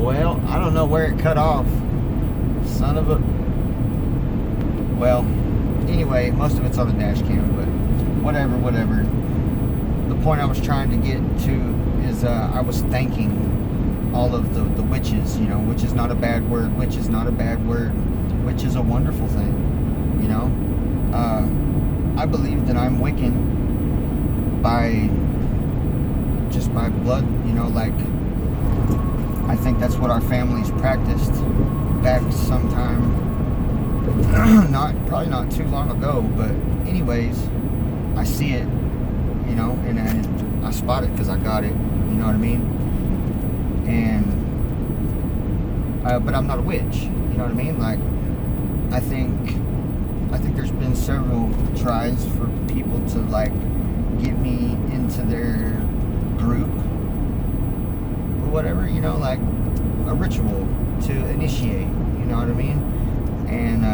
Well, I don't know where it cut off. Son of a... Well, anyway, most of it's on the dash cam, but whatever. The point I was trying to get to is I was thanking all of the witches, you know, which is not a bad word. Witch is not a bad word. Witch is a wonderful thing, you know. I believe that I'm Wiccan by blood, you know, like, I think that's what our families practiced back sometime, probably not too long ago, but anyways, I see it, you know, and I spot it because I got it, you know what I mean? And, but I'm not a witch, you know what I mean? Like, I think there's been several tries for people to, like, get me into their group or whatever, you know, like a ritual to initiate, you know what I mean? And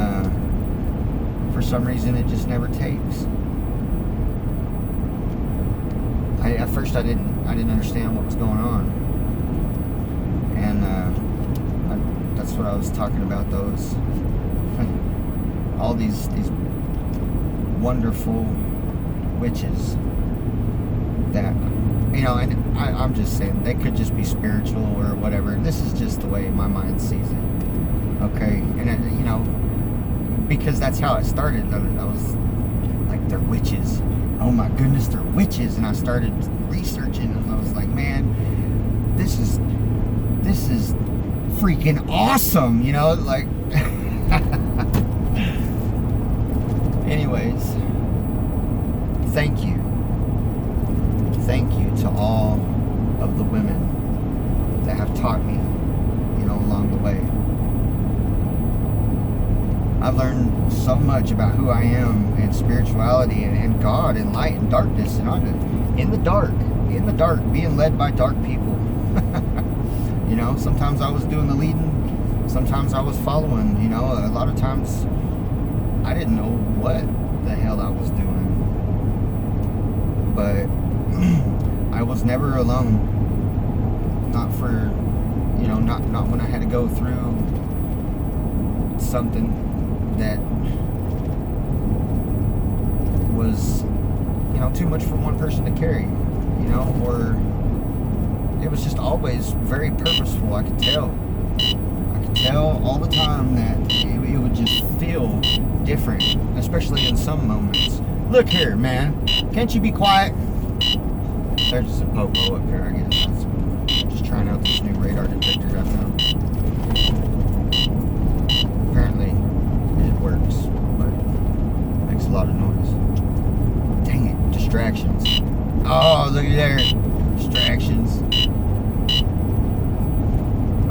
for some reason it just never takes. At first I didn't understand what was going on, and that's what I was talking about, those all these wonderful witches that, you know, and I'm just saying they could just be spiritual or whatever. This is just the way my mind sees it, okay? And it, you know, because that's how it started. I was like, they're witches, oh my goodness, they're witches. And I started researching, and I was like, man, this is freaking awesome, you know, like. Anyways, thank you to all of the women that have taught me, you know, along the way. I've learned so much about who I am and spirituality and God and light and darkness, and in the dark, being led by dark people. You know, sometimes I was doing the leading, sometimes I was following, you know, a lot of times I didn't know what the hell I was doing. But I was never alone. Not for, you know, not when I had to go through something that was, you know, too much for one person to carry, you know, or it was just always very purposeful. I could tell all the time that it would just feel different, especially in some moments. Look here, man, can't you be quiet? There's just a popo up here, I guess. I'm just trying out this new radar detector I found. Apparently it works, but it makes a lot of noise. Dang it, distractions. Oh, look at there, distractions.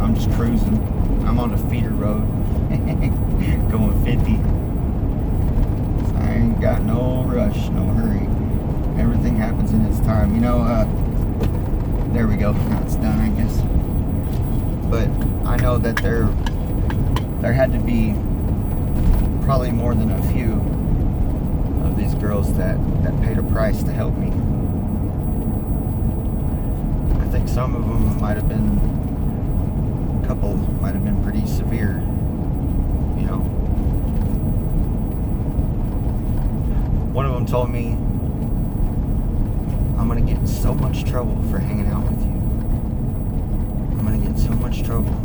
I'm just cruising. I'm on the feeder road, going 50. I ain't got no rush, no hurry. Everything happens in its time. You know, there we go. Now it's done, I guess. But I know that there had to be probably more than a few of these girls that paid a price to help me. I think some of them might have been, a couple might have been pretty severe, you know. One of them told me, I'm gonna get in so much trouble for hanging out with you. I'm gonna get in so much trouble.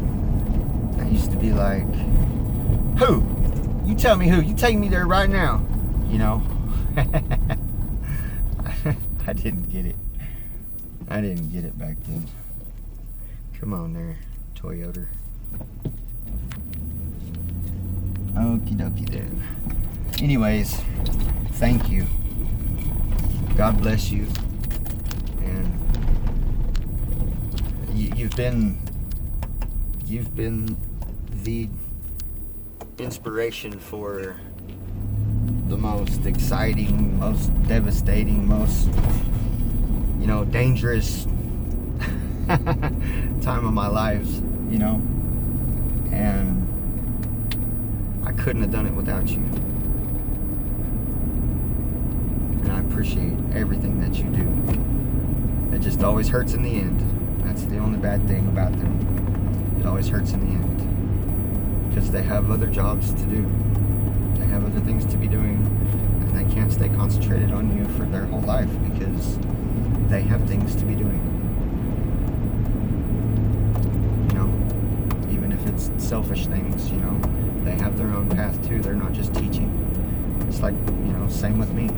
I used to be like, who? You tell me who. You take me there right now. You know? I didn't get it. I didn't get it back then. Come on there, Toyota. Okie dokie then. Anyways, thank you. God bless you. And you've been the inspiration for the most exciting, most devastating, most, you know, dangerous time of my life, you know. And I couldn't have done it without you. And I appreciate everything that you do. It just always hurts in the end. That's the only bad thing about them. it always hurts in the end. Because they have other jobs to do. They have other things to be doing. And they can't stay concentrated on you for their whole life because they have things to be doing. You know, even if it's selfish things, you know, they have their own path too. They're not just teaching. It's like, you know, same with me.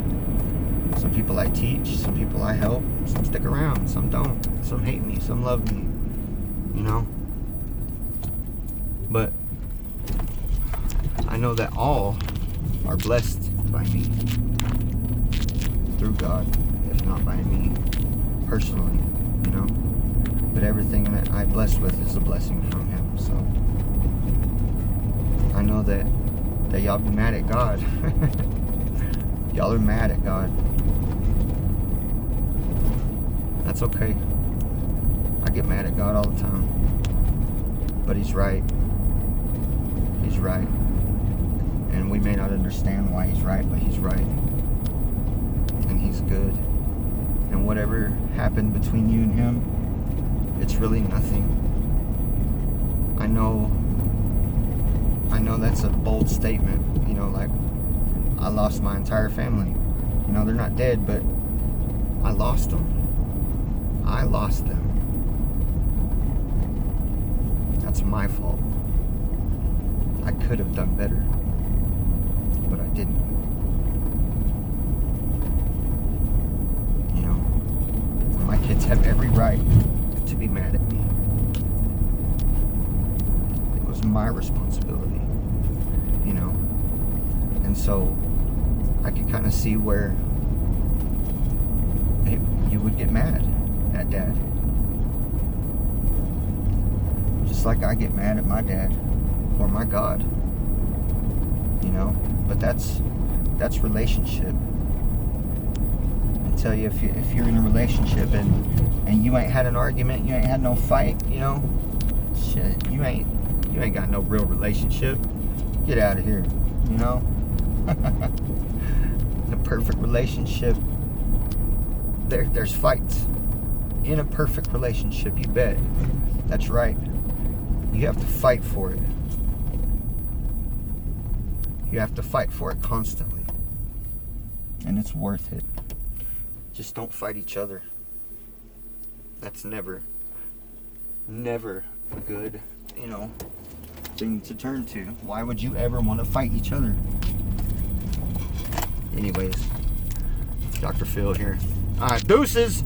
Some people I teach, some people I help, some stick around, some don't. Some hate me, some love me, you know? But I know that all are blessed by me through God, if not by me personally, you know? But everything that I bless with is a blessing from Him, so I know that y'all be mad at God. Y'all are mad at God. That's okay. I get mad at God all the time. But He's right. He's right. And we may not understand why He's right, but He's right. And He's good. And whatever happened between you and Him, it's really nothing. I know that's a bold statement. You know, like, I lost my entire family. You know, they're not dead, but I lost them. I lost them. That's my fault. I could have done better, but I didn't. You know, my kids have every right to be mad at me. It was my responsibility, you know. And so I could kind of see where you would get mad at Dad. Just like I get mad at my dad or my God. You know? But that's relationship. I tell you, if you're in a relationship and you ain't had an argument, you ain't had no fight, you know, shit, you ain't got no real relationship. Get out of here, you know? The perfect relationship, there's fights. In a perfect relationship, you bet. That's right. You have to fight for it. You have to fight for it constantly. And it's worth it. Just don't fight each other. That's never a good, you know, thing to turn to. Why would you ever want to fight each other? Anyways, Dr. Phil here. Alright, deuces!